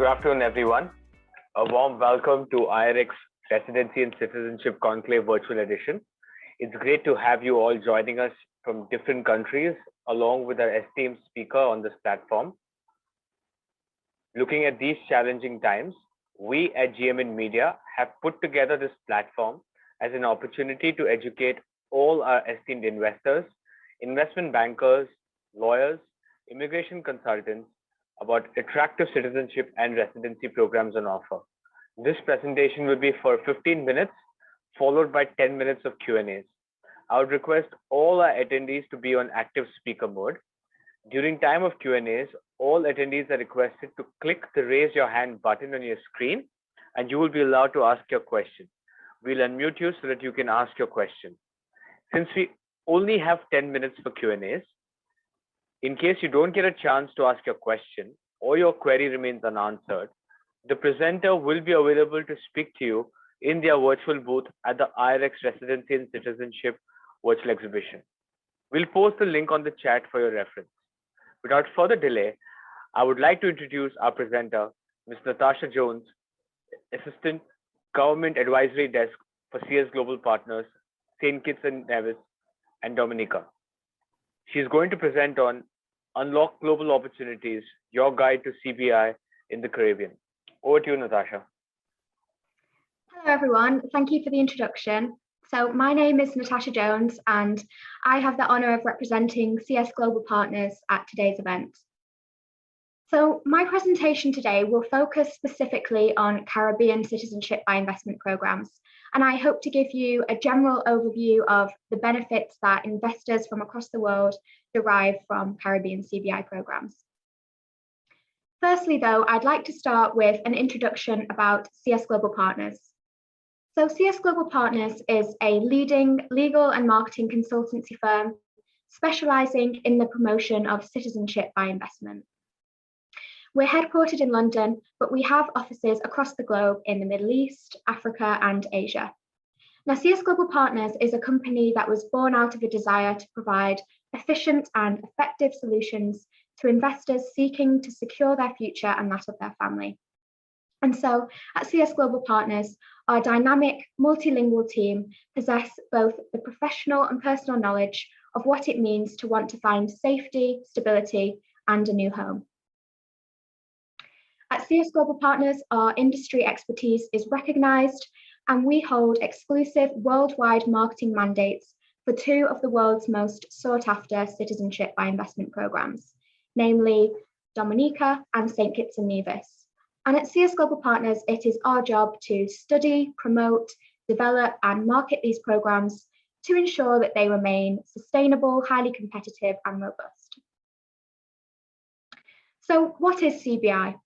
Good afternoon, everyone. A warm welcome to IREX Residency and Citizenship Conclave Virtual Edition. It's great to have you all joining us from different countries, along with our esteemed speaker on this platform. Looking at these challenging times, we at GM Media have put together this platform as an opportunity to educate all our esteemed investors, investment bankers, lawyers, immigration consultants about attractive citizenship and residency programs on offer. This presentation will be for 15 minutes, followed by 10 minutes of Q&As. I would request all our attendees to be on active speaker mode. During time of Q&As, all attendees are requested to click the raise your hand button on your screen, and you will be allowed to ask your question. We'll unmute you so that you can ask your question. Since we only have 10 minutes for Q&As, in case you don't get a chance to ask your question or your query remains unanswered, the presenter will be available to speak to you in their virtual booth at the IREX Residency and Citizenship virtual exhibition. We'll post the link on the chat for your reference. Without further delay, I would like to introduce our presenter, Ms. Natasha Jones, Assistant Government Advisory Desk for CS Global Partners, St. Kitts and Nevis and Dominica. She's going to present on Unlock Global Opportunities, your guide to CBI in the Caribbean. Over to you, Natasha. Hello, everyone. Thank you for the introduction. So my name is Natasha Jones, and I have the honor of representing CS Global Partners at today's event. So my presentation today will focus specifically on Caribbean citizenship by investment programs, and I hope to give you a general overview of the benefits that investors from across the world derive from Caribbean CBI programs. Firstly, though, I'd like to start with an introduction about CS Global Partners. So CS Global Partners is a leading legal and marketing consultancy firm specializing in the promotion of citizenship by investment. We're headquartered in London, but we have offices across the globe in the Middle East, Africa, and Asia. Now, CS Global Partners is a company that was born out of a desire to provide efficient and effective solutions to investors seeking to secure their future and that of their family. And so at CS Global Partners, our dynamic multilingual team possess both the professional and personal knowledge of what it means to want to find safety, stability, and a new home. At CS Global Partners, our industry expertise is recognized, and we hold exclusive worldwide marketing mandates for two of the world's most sought after citizenship by investment programs, namely Dominica and St. Kitts and Nevis. And at CS Global Partners, it is our job to study, promote, develop, and market these programs to ensure that they remain sustainable, highly competitive, and robust. So what is CBI?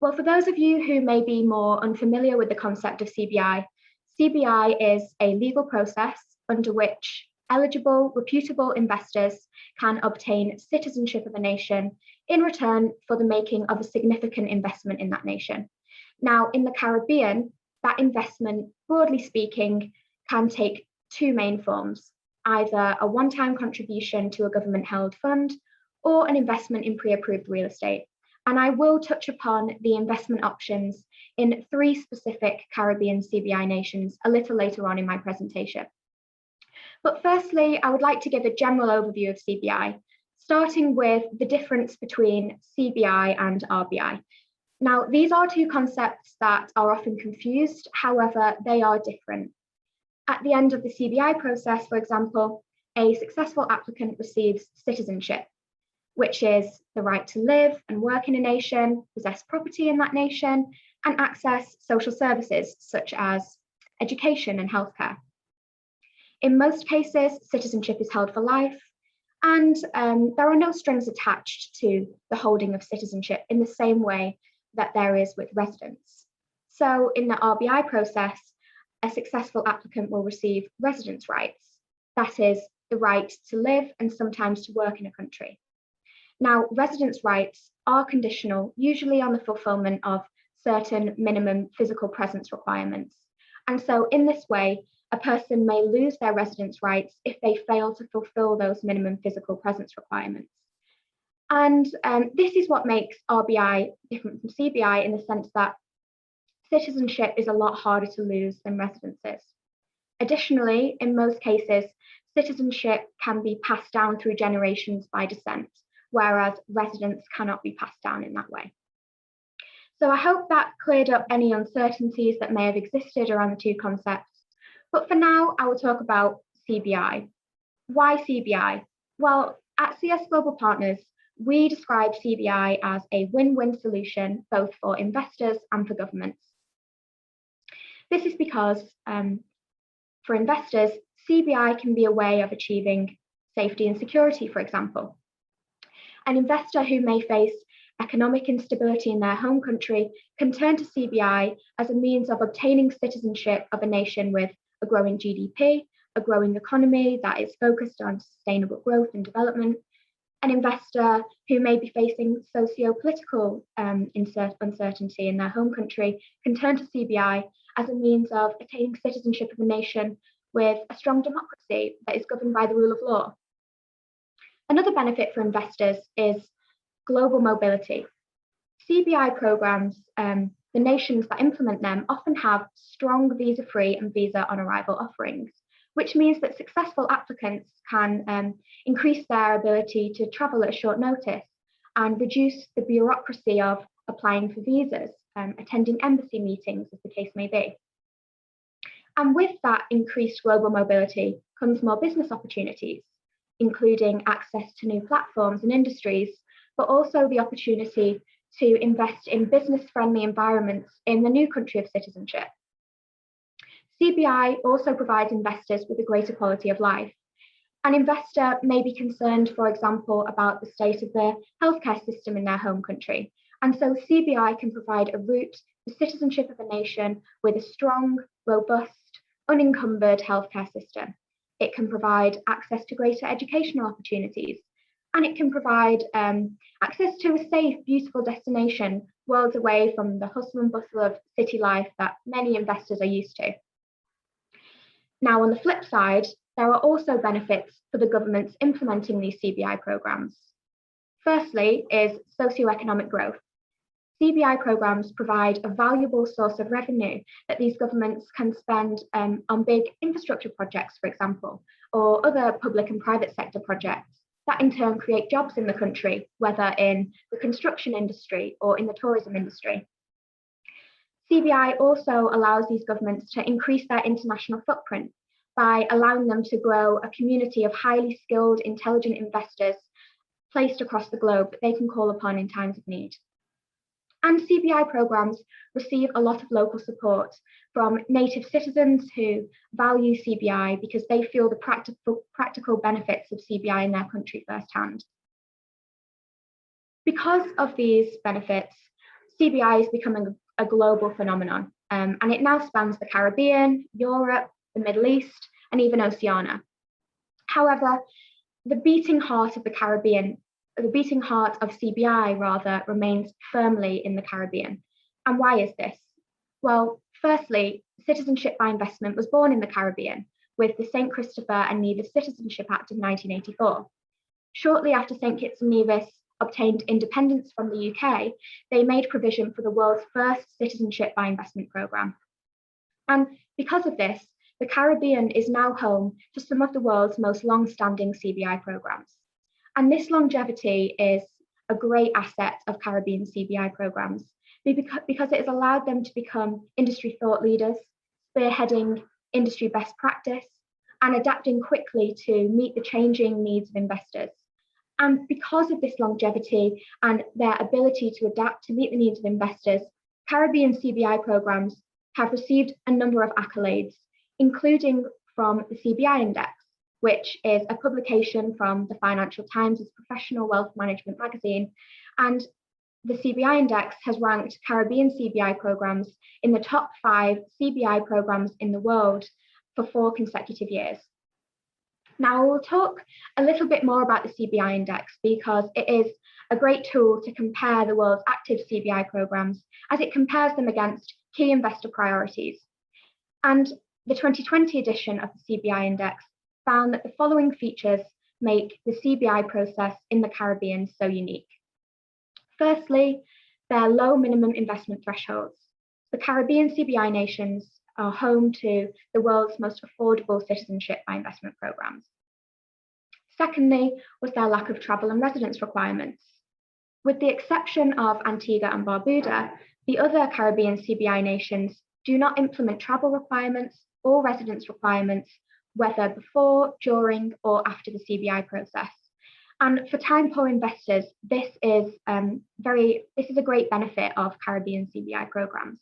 Well, for those of you who may be more unfamiliar with the concept of CBI, CBI is a legal process under which eligible, reputable investors can obtain citizenship of a nation in return for the making of a significant investment in that nation. Now, in the Caribbean, that investment, broadly speaking, can take two main forms, either a one-time contribution to a government-held fund or an investment in pre-approved real estate. And I will touch upon the investment options in three specific Caribbean CBI nations a little later on in my presentation. But firstly, I would like to give a general overview of CBI, starting with the difference between CBI and RBI. Now, these are two concepts that are often confused, however, they are different. At the end of the CBI process, for example, a successful applicant receives citizenship, which is the right to live and work in a nation, possess property in that nation, and access social services such as education and healthcare. In most cases, citizenship is held for life, and there are no strings attached to the holding of citizenship in the same way that there is with residence. So in the RBI process, a successful applicant will receive residence rights, that is, the right to live and sometimes to work in a country. Now, residence rights are conditional, usually on the fulfillment of certain minimum physical presence requirements. And so in this way, a person may lose their residence rights if they fail to fulfill those minimum physical presence requirements. And this is what makes RBI different from CBI in the sense that citizenship is a lot harder to lose than residences. Additionally, in most cases, citizenship can be passed down through generations by descent, whereas residence cannot be passed down in that way. So I hope that cleared up any uncertainties that may have existed around the two concepts. But for now, I will talk about CBI. Why CBI? Well, at CS Global Partners, we describe CBI as a win-win solution, both for investors and for governments. This is because for investors, CBI can be a way of achieving safety and security, for example. An investor who may face economic instability in their home country can turn to CBI as a means of obtaining citizenship of a nation with a growing GDP, a growing economy that is focused on sustainable growth and development. An investor who may be facing socio-political uncertainty in their home country can turn to CBI as a means of attaining citizenship of a nation with a strong democracy that is governed by the rule of law. Another benefit for investors is global mobility. CBI programs, the nations that implement them often have strong visa-free and visa-on-arrival offerings, which means that successful applicants can increase their ability to travel at a short notice and reduce the bureaucracy of applying for visas, attending embassy meetings, as the case may be. And with that increased global mobility comes more business opportunities, including access to new platforms and industries, but also the opportunity to invest in business-friendly environments in the new country of citizenship. CBI also provides investors with a greater quality of life. An investor may be concerned, for example, about the state of the healthcare system in their home country. And so CBI can provide a route to citizenship of a nation with a strong, robust, unencumbered healthcare system. It can provide access to greater educational opportunities, and it can provide access to a safe, beautiful destination worlds away from the hustle and bustle of city life that many investors are used to. Now, on the flip side, there are also benefits for the governments implementing these CBI programs. Firstly is socioeconomic growth. CBI programs provide a valuable source of revenue that these governments can spend on big infrastructure projects, for example, or other public and private sector projects that in turn create jobs in the country, whether in the construction industry or in the tourism industry. CBI also allows these governments to increase their international footprint by allowing them to grow a community of highly skilled, intelligent investors placed across the globe that they can call upon in times of need. And CBI programs receive a lot of local support from native citizens who value CBI because they feel the practical benefits of CBI in their country firsthand. Because of these benefits, CBI is becoming a global phenomenon, and it now spans the Caribbean, Europe, the Middle East, and even Oceania. However, the beating heart of CBI rather remains firmly in the Caribbean. And why is this? Well, firstly, citizenship by investment was born in the Caribbean with the St. Christopher and Nevis Citizenship Act of 1984. Shortly after St. Kitts and Nevis obtained independence from the UK, they made provision for the world's first citizenship by investment programme. And because of this, the Caribbean is now home to some of the world's most long-standing CBI programmes. And this longevity is a great asset of Caribbean CBI programs because it has allowed them to become industry thought leaders, spearheading industry best practice, and adapting quickly to meet the changing needs of investors. And because of this longevity and their ability to adapt to meet the needs of investors, Caribbean CBI programs have received a number of accolades, including from the Cbi Index, which is a publication from the Financial Times' professional wealth management magazine. And the Cbi Index has ranked Caribbean CBI programs in the top 5 CBI programs in the world for 4 consecutive years. Now, we'll talk a little bit more about the Cbi Index because it is a great tool to compare the world's active CBI programs as it compares them against key investor priorities. And the 2020 edition of the Cbi Index found that the following features make the CBI process in the Caribbean so unique. Firstly, their low minimum investment thresholds. The Caribbean CBI nations are home to the world's most affordable citizenship by investment programs. Secondly, was their lack of travel and residence requirements. With the exception of Antigua and Barbuda, the other Caribbean CBI nations do not implement travel requirements or residence requirements, whether before, during, or after the CBI process. And for time-poor investors, this is a great benefit of Caribbean CBI programs.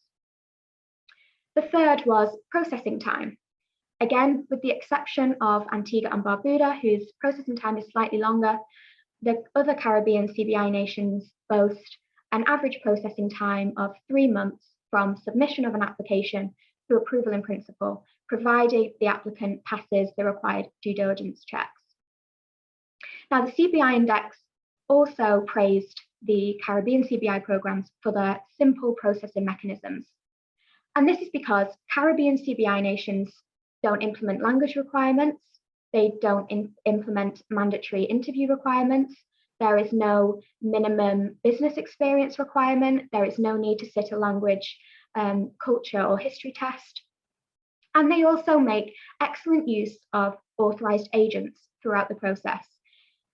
The third was processing time. Again, with the exception of Antigua and Barbuda, whose processing time is slightly longer, the other Caribbean CBI nations boast an average processing time of 3 months from submission of an application to approval in principle, provided the applicant passes the required due diligence checks. Now, the Cbi Index also praised the Caribbean CBI programs for their simple processing mechanisms. And this is because Caribbean CBI nations don't implement language requirements, they don't implement mandatory interview requirements, there is no minimum business experience requirement, there is no need to sit a language, culture or history test. And they also make excellent use of authorized agents throughout the process.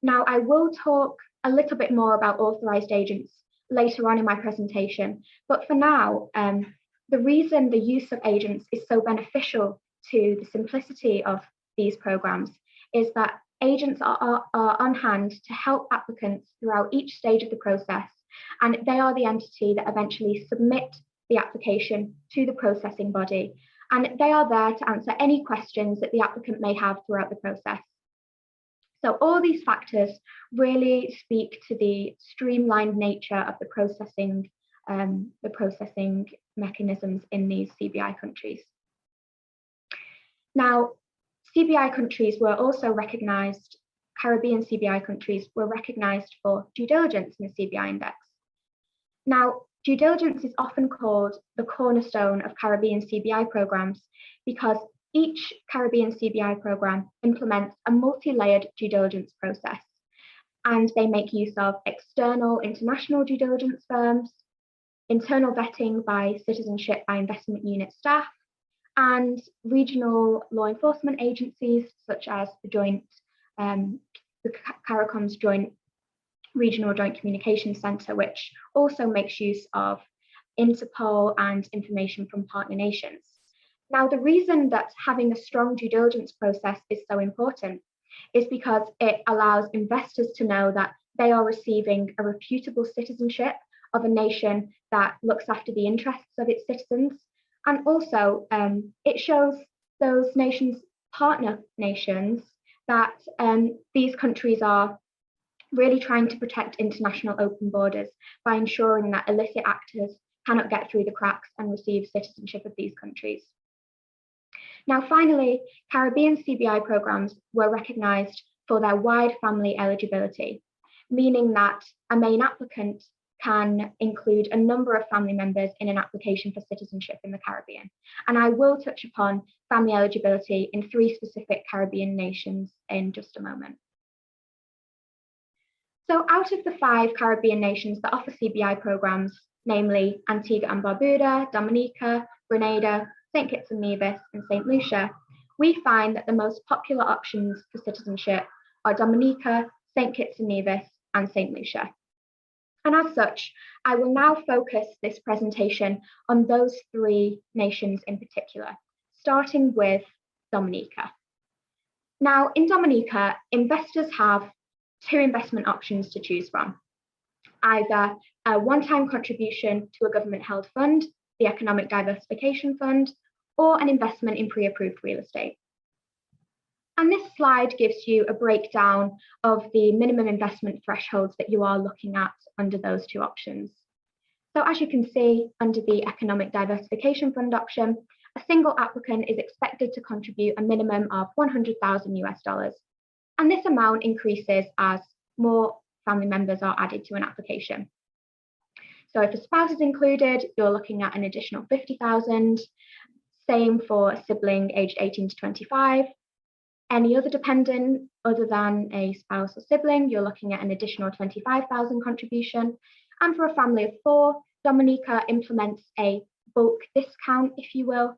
Now, I will talk a little bit more about authorized agents later on in my presentation, but for now, the reason the use of agents is so beneficial to the simplicity of these programs is that agents are on hand to help applicants throughout each stage of the process, and they are the entity that eventually submit the application to the processing body, and they are there to answer any questions that the applicant may have throughout the process. So all these factors really speak to the streamlined nature of the processing mechanisms in these CBI countries. Now, CBI countries were also recognised, Caribbean CBI countries were recognised for due diligence in the CBI Index. Now, due diligence is often called the cornerstone of Caribbean CBI programs because each Caribbean CBI program implements a multi-layered due diligence process, and they make use of external international due diligence firms, internal vetting by Citizenship by investment unit staff, and regional law enforcement agencies such as the CARICOM's Regional Joint Communication Centre, which also makes use of Interpol and information from partner nations. Now, the reason that having a strong due diligence process is so important is because it allows investors to know that they are receiving a reputable citizenship of a nation that looks after the interests of its citizens. And also, it shows those nations, partner nations, that these countries are really trying to protect international open borders by ensuring that illicit actors cannot get through the cracks and receive citizenship of these countries. Now, finally, Caribbean CBI programs were recognised for their wide family eligibility, meaning that a main applicant can include a number of family members in an application for citizenship in the Caribbean. And I will touch upon family eligibility in 3 specific Caribbean nations in just a moment. So out of the 5 Caribbean nations that offer CBI programs, namely Antigua and Barbuda, Dominica, Grenada, St. Kitts and Nevis, and St. Lucia, we find that the most popular options for citizenship are Dominica, St. Kitts and Nevis, and St. Lucia. And as such, I will now focus this presentation on those 3 nations in particular, starting with Dominica. Now, in Dominica, investors have 2 investment options to choose from: either a one-time contribution to a government-held fund, the Economic Diversification Fund, or an investment in pre-approved real estate. And this slide gives you a breakdown of the minimum investment thresholds that you are looking at under those 2 options. So as you can see, under the Economic Diversification Fund option, a single applicant is expected to contribute a minimum of $100,000 US. And this amount increases as more family members are added to an application. So if a spouse is included, you're looking at an additional $50,000. Same for a sibling aged 18 to 25. Any other dependent other than a spouse or sibling, you're looking at an additional 25,000 contribution. And for a family of 4, Dominica implements a bulk discount, if you will,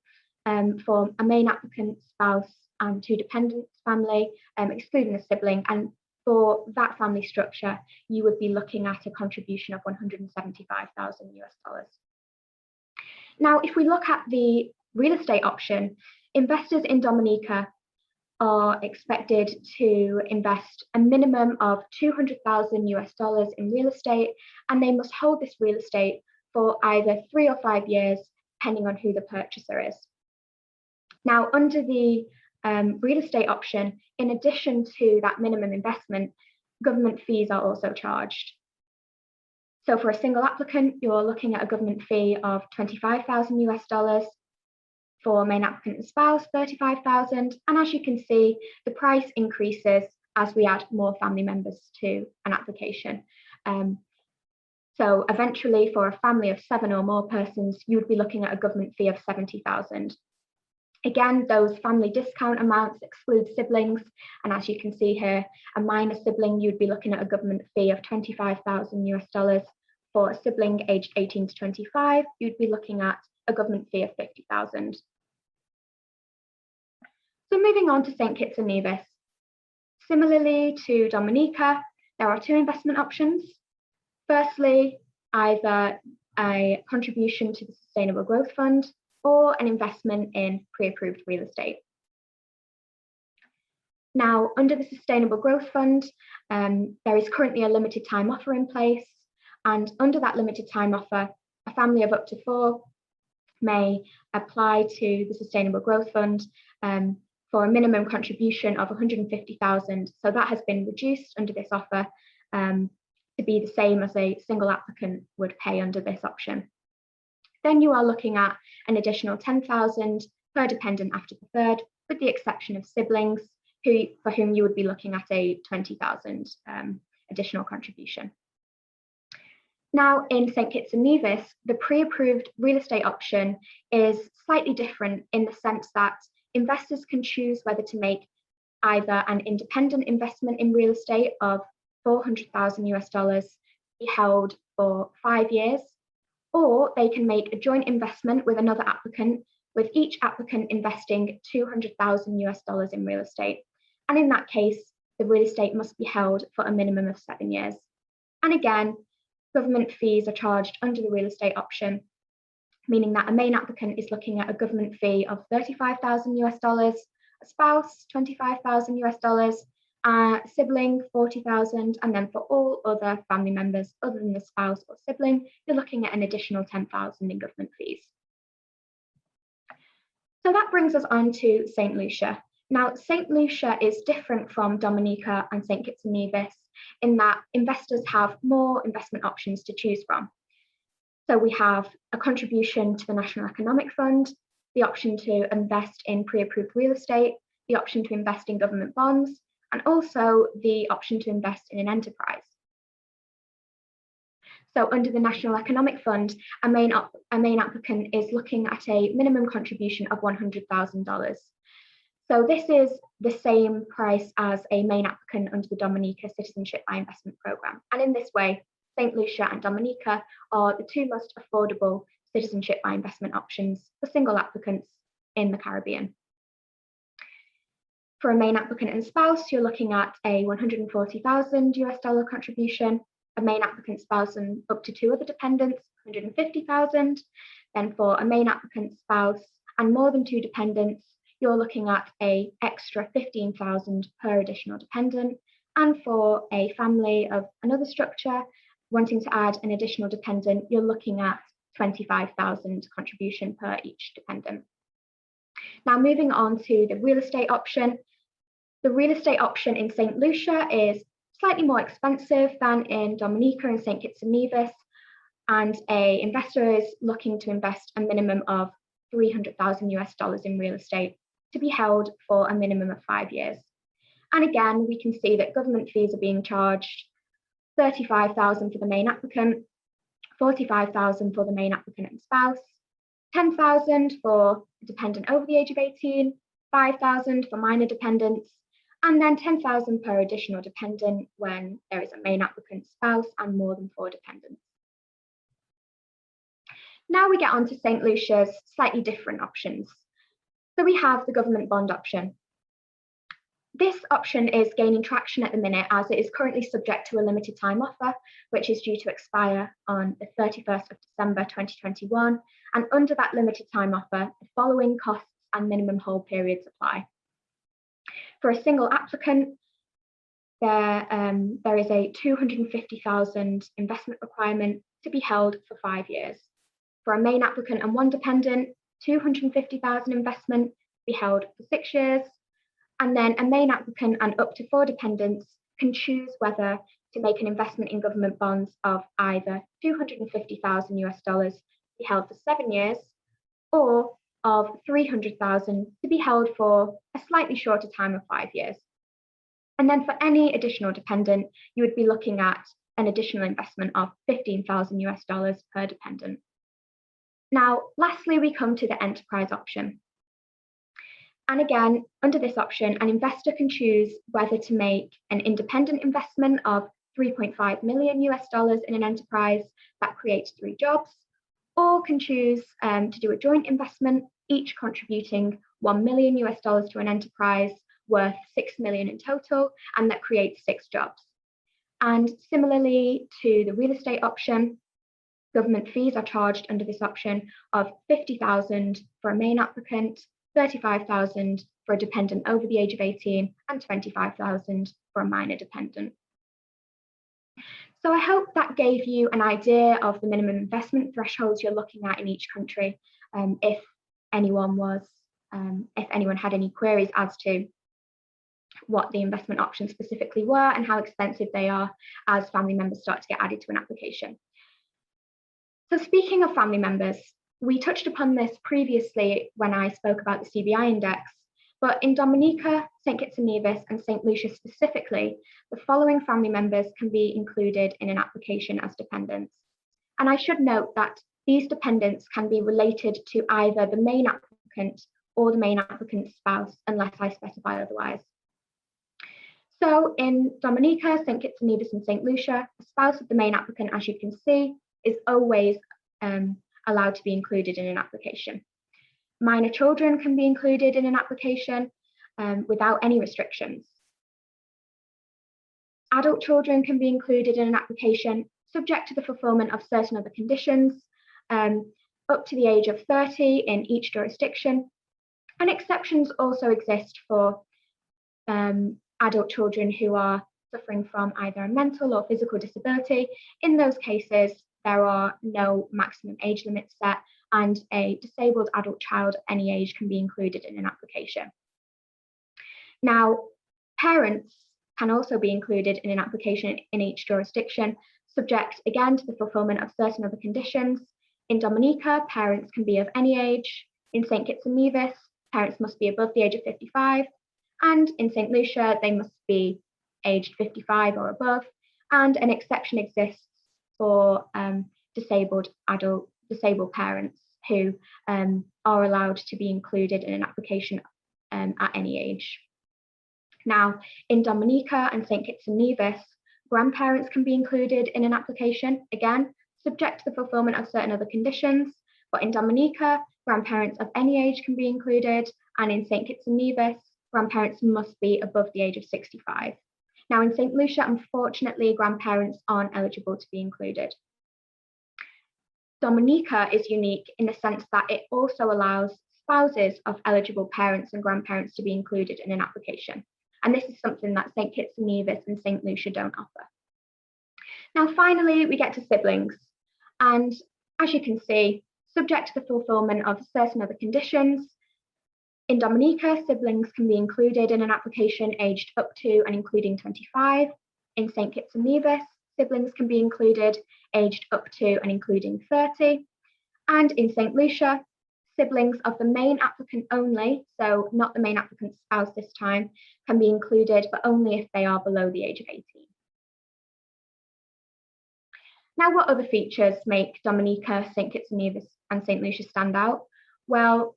for a main applicant, spouse, and 2 dependents family, excluding a sibling. And for that family structure, you would be looking at a contribution of $175,000. Now, if we look at the real estate option, investors in Dominica are expected to invest a minimum of $200,000 in real estate, and they must hold this real estate for either 3 or 5 years, depending on who the purchaser is. Now, under the real estate option, in addition to that minimum investment, government fees are also charged. So for a single applicant, you're looking at a government fee of $25,000. For main applicant and spouse, $35,000. And as you can see, the price increases as we add more family members to an application. So eventually, for a family of 7 or more persons, you would be looking at a government fee of $70,000. Again, those family discount amounts exclude siblings. And as you can see here, a minor sibling, you'd be looking at a government fee of $25,000. For a sibling aged 18 to 25, you'd be looking at a government fee of $50,000. So moving on to St. Kitts and Nevis. Similarly to Dominica, there are 2 investment options. Firstly, either a contribution to the Sustainable Growth Fund or an investment in pre-approved real estate. Now, under the Sustainable Growth Fund, there is currently a limited time offer in place. And under that limited time offer, a family of up to 4 may apply to the Sustainable Growth Fund for a minimum contribution of $150,000. So that has been reduced under this offer to be the same as a single applicant would pay under this option. Then you are looking at an additional $10,000 per dependent after the 3rd, with the exception of siblings, for whom you would be looking at a $20,000 additional contribution. Now, in St. Kitts and Nevis, the pre-approved real estate option is slightly different in the sense that investors can choose whether to make either an independent investment in real estate of $400,000 be held for 5 years, or they can make a joint investment with another applicant, with each applicant investing $200,000 in real estate. And in that case, the real estate must be held for a minimum of 7 years. And again, government fees are charged under the real estate option, meaning that a main applicant is looking at a government fee of $35,000, a spouse $25,000, a sibling $40,000, and then for all other family members other than the spouse or sibling, you're looking at an additional $10,000 in government fees. So that brings us on to St. Lucia. Now, St. Lucia is different from Dominica and St. Kitts and Nevis in that investors have more investment options to choose from. So we have a contribution to the National Economic Fund, the option to invest in pre-approved real estate, the option to invest in government bonds, and also the option to invest in an enterprise. So under the National Economic Fund, a main applicant is looking at a minimum contribution of $100,000. So this is the same price as a main applicant under the Dominica Citizenship by Investment Programme. And in this way, St. Lucia and Dominica are the 2 most affordable citizenship by investment options for single applicants in the Caribbean. For a main applicant and spouse, you're looking at a $140,000 contribution, a main applicant, spouse, and up to 2 other dependents, $150,000. Then for a main applicant, spouse, and more than 2 dependents, you're looking at an extra $15,000 per additional dependent. And for a family of another structure wanting to add an additional dependent, you're looking at $25,000 contribution per each dependent. Now, moving on to the real estate option. The real estate option in St. Lucia is slightly more expensive than in Dominica and St. Kitts and Nevis, and an investor is looking to invest a minimum of $300,000 in real estate to be held for a minimum of 5 years. And again, we can see that government fees are being charged $35,000 for the main applicant, $45,000 for the main applicant and spouse, $10,000 for a dependent over the age of 18, 5,000 for minor dependents, and then 10,000 per additional dependent when there is a main applicant spouse and more than 4 dependents. Now we get on to St. Lucia's slightly different options. So we have the government bond option. This option is gaining traction at the minute as it is currently subject to a limited time offer, which is due to expire on the 31st of December 2021. And under that limited time offer, the following costs and minimum hold periods apply. For a single applicant, there is a 250,000 investment requirement to be held for 5 years. For a main applicant and 1 dependent, 250,000 investment to be held for 6 years. And then a main applicant and up to 4 dependents can choose whether to make an investment in government bonds of either $250,000 to be held for 7 years, or of 300,000 to be held for a slightly shorter time of 5 years. And then for any additional dependent, you would be looking at an additional investment of $15,000 per dependent. Now, lastly, we come to the enterprise option. And again, under this option, an investor can choose whether to make an independent investment of $3.5 million in an enterprise that creates 3 jobs, or can choose to do a joint investment, each contributing $1 million to an enterprise worth 6 million in total, and that creates 6 jobs. And similarly to the real estate option, government fees are charged under this option of 50,000 for a main applicant, 35,000 for a dependent over the age of 18, and 25,000 for a minor dependent. So I hope that gave you an idea of the minimum investment thresholds you're looking at in each country, if anyone had any queries as to what the investment options specifically were and how expensive they are as family members start to get added to an application. So speaking of family members, we touched upon this previously when I spoke about the Cbi Index, but in Dominica, St. Kitts and Nevis, and St. Lucia specifically, the following family members can be included in an application as dependents. And I should note that these dependents can be related to either the main applicant or the main applicant's spouse, unless I specify otherwise. So in Dominica, St. Kitts and Nevis, and St. Lucia, the spouse of the main applicant, as you can see, is always allowed to be included in an application. Minor children can be included in an application without any restrictions. Adult children can be included in an application subject to the fulfillment of certain other conditions, up to the age of 30 in each jurisdiction. And exceptions also exist for adult children who are suffering from either a mental or physical disability. In those cases, there are no maximum age limits set, and a disabled adult child of any age can be included in an application. Now, parents can also be included in an application in each jurisdiction, subject again to the fulfillment of certain other conditions. In Dominica, parents can be of any age. In St. Kitts and Nevis, parents must be above the age of 55. And in St. Lucia, they must be aged 55 or above. And an exception exists for disabled parents who are allowed to be included in an application at any age. Now, in Dominica and St. Kitts and Nevis, grandparents can be included in an application, again, subject to the fulfillment of certain other conditions. But in Dominica, grandparents of any age can be included, and in St. Kitts and Nevis, grandparents must be above the age of 65. Now, in St. Lucia, unfortunately, grandparents aren't eligible to be included. Dominica is unique in the sense that it also allows spouses of eligible parents and grandparents to be included in an application. And this is something that St. Kitts and Nevis and St. Lucia don't offer. Now, finally, we get to siblings. And as you can see, subject to the fulfillment of certain other conditions, in Dominica, siblings can be included in an application aged up to and including 25. In St. Kitts and Nevis, siblings can be included aged up to and including 30. And in St. Lucia, siblings of the main applicant only, so not the main applicant's spouse this time, can be included, but only if they are below the age of 18. Now, what other features make Dominica, St. Kitts and Nevis, and St. Lucia stand out? Well,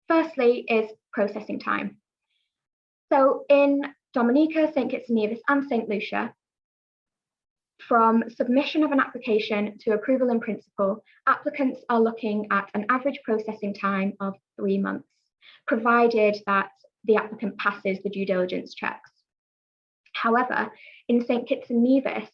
firstly is processing time. So in Dominica, St. Kitts and Nevis, and St. Lucia, from submission of an application to approval in principle, applicants are looking at an average processing time of 3 months, provided that the applicant passes the due diligence checks. However, in St. Kitts and Nevis,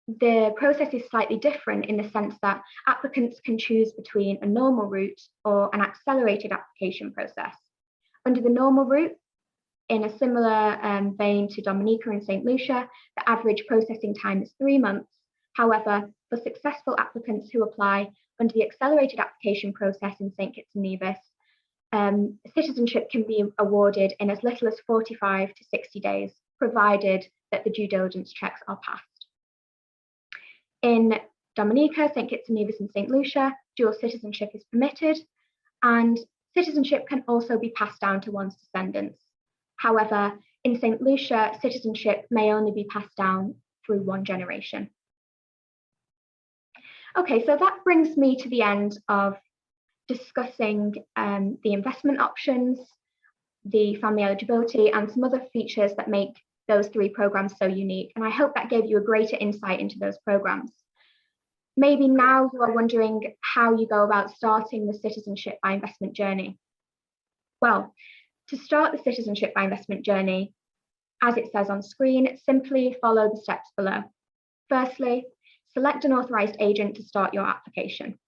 the process is slightly different in the sense that applicants can choose between a normal route or an accelerated application process. Under the normal route, in a similar vein to Dominica and St. Lucia, the average processing time is 3 months. However, for successful applicants who apply under the accelerated application process in St. Kitts and Nevis, citizenship can be awarded in as little as 45 to 60 days, provided that the due diligence checks are passed. In Dominica, St. Kitts and Nevis and St. Lucia, dual citizenship is permitted, and citizenship can also be passed down to one's descendants. However, in St. Lucia, citizenship may only be passed down through one generation. Okay, so that brings me to the end of discussing the investment options, the family eligibility, and some other features that make those 3 programs so unique. And I hope that gave you a greater insight into those programs. Maybe now you are wondering how you go about starting the citizenship by investment journey. Well, to start the citizenship by investment journey, as it says on screen, simply follow the steps below. Firstly, select an authorized agent to start your application.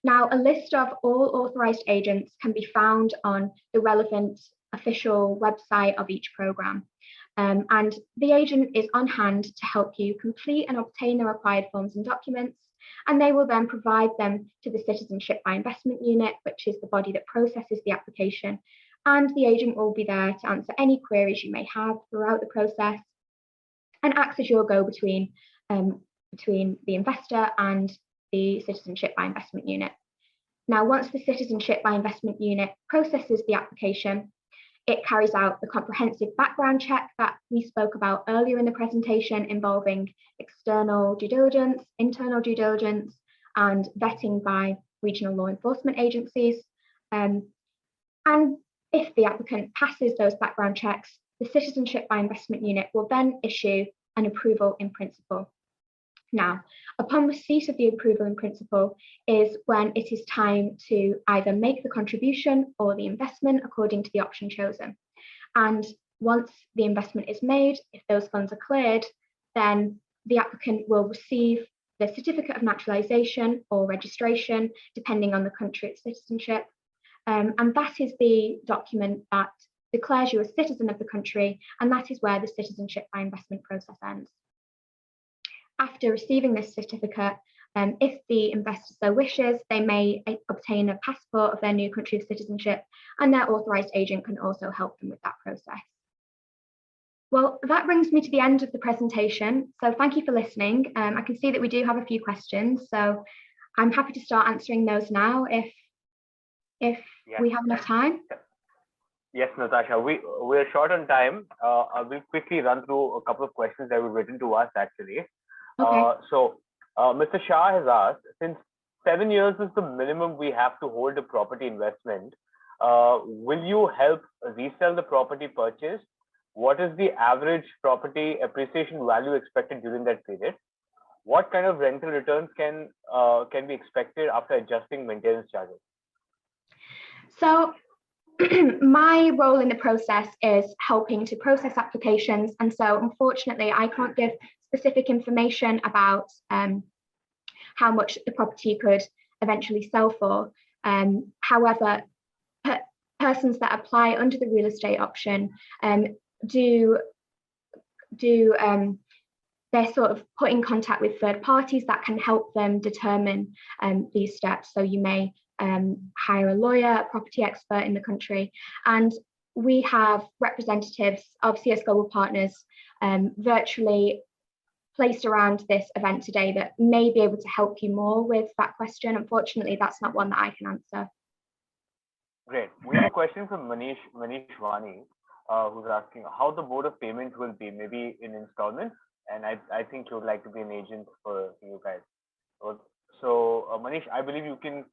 Now, a list of all authorized agents can be found on the relevant official website of each program. And the agent is on hand to help you complete and obtain the required forms and documents, and they will then provide them to the Citizenship by Investment Unit, which is the body that processes the application, and the agent will be there to answer any queries you may have throughout the process and acts as your go-between between the investor and the Citizenship by Investment Unit. Now, once the Citizenship by Investment Unit processes the application, it carries out the comprehensive background check that we spoke about earlier in the presentation, involving external due diligence, internal due diligence, and vetting by regional law enforcement agencies. And if the applicant passes those background checks, the Citizenship by Investment Unit will then issue an approval in principle. Now, upon receipt of the approval in principle is when it is time to either make the contribution or the investment according to the option chosen. And once the investment is made, if those funds are cleared, then the applicant will receive the certificate of naturalization or registration, depending on the country of citizenship. And that is the document that declares you a citizen of the country, and that is where the citizenship by investment process ends. After receiving this certificate, if the investor so wishes, they may obtain a passport of their new country of citizenship, and their authorized agent can also help them with that process. Well, that brings me to the end of the presentation. So thank you for listening. I can see that we do have a few questions, so I'm happy to start answering those now if we have enough time. Yes, Natasha, we're short on time. We'll quickly run through a couple of questions that were written to us actually. Okay. Mr. Shah has asked, since 7 years is the minimum we have to hold a property investment, will you help resell the property purchase? What is the average property appreciation value expected during that period? What kind of rental returns can be expected after adjusting maintenance charges? So my role in the process is helping to process applications, and so unfortunately I can't give specific information about how much the property could eventually sell for. However, persons that apply under the real estate option they're sort of put in contact with third parties that can help them determine these steps. So you may hire a lawyer, a property expert in the country, and we have representatives of CS Global Partners virtually placed around this event today that may be able to help you more with that question. Unfortunately, that's not one that I can answer. Great. We have a question from Manish Vani, who's asking how the mode of payment will be, maybe in installments. And I think you would like to be an agent for you guys. So Manish, I believe you can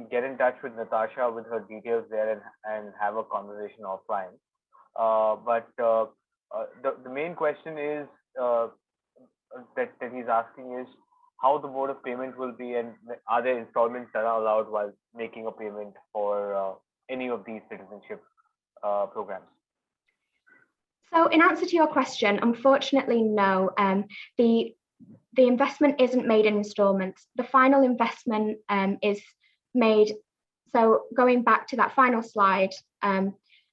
get in touch with Natasha with her details there and have a conversation offline. The main question is that he's asking is how the mode of payment will be, and are there installments that are allowed while making a payment for any of these citizenship programs? So in answer to your question, unfortunately, no. The investment isn't made in installments. The final investment is made. So going back to that final slide,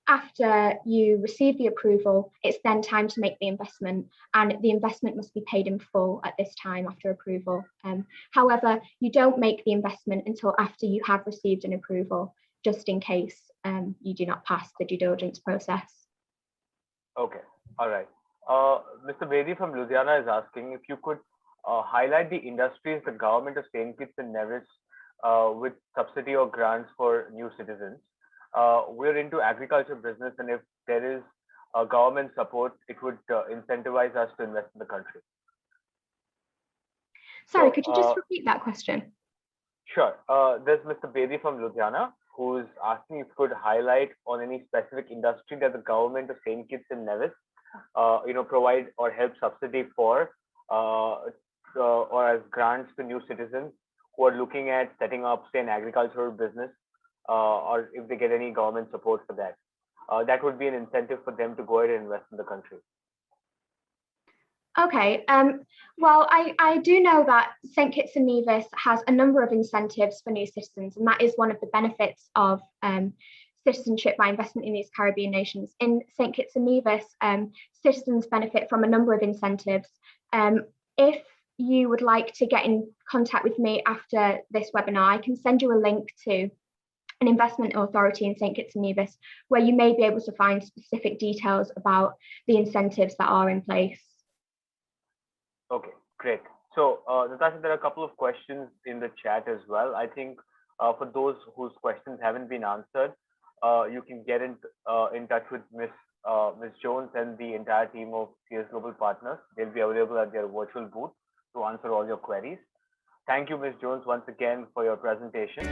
after you receive the approval, it's then time to make the investment, and the investment must be paid in full at this time after approval. However, you don't make the investment until after you have received an approval, just in case you do not pass the due diligence process. Okay, all right. Mr. Bedi from Louisiana is asking if you could highlight the industries the government of St. Kitts and Nevis with subsidy or grants for new citizens. We're into agriculture business, and if there is government support, it would incentivize us to invest in the country. Sorry, could you just repeat that question? Sure. There's Mr. Bedi from Louisiana who's asking if you could highlight on any specific industry that the government of St. Kitts and Nevis, provide or help subsidy for, or as grants to new citizens who are looking at setting up, say, an agricultural business, or if they get any government support for that. That would be an incentive for them to go ahead and invest in the country. Okay, well, I do know that St. Kitts and Nevis has a number of incentives for new citizens, and that is one of the benefits of citizenship by investment in these Caribbean nations. In St. Kitts and Nevis, citizens benefit from a number of incentives. If you would like to get in contact with me after this webinar, I can send you a link to an investment authority in St. Kitts and Nevis, where you may be able to find specific details about the incentives that are in place. Okay, great. So, Natasha, there are a couple of questions in the chat as well. I think for those whose questions haven't been answered, you can get in touch with Ms. Jones and the entire team of CS Global Partners. They'll be available at their virtual booth to answer all your queries. Thank you, Ms. Jones, once again for your presentation.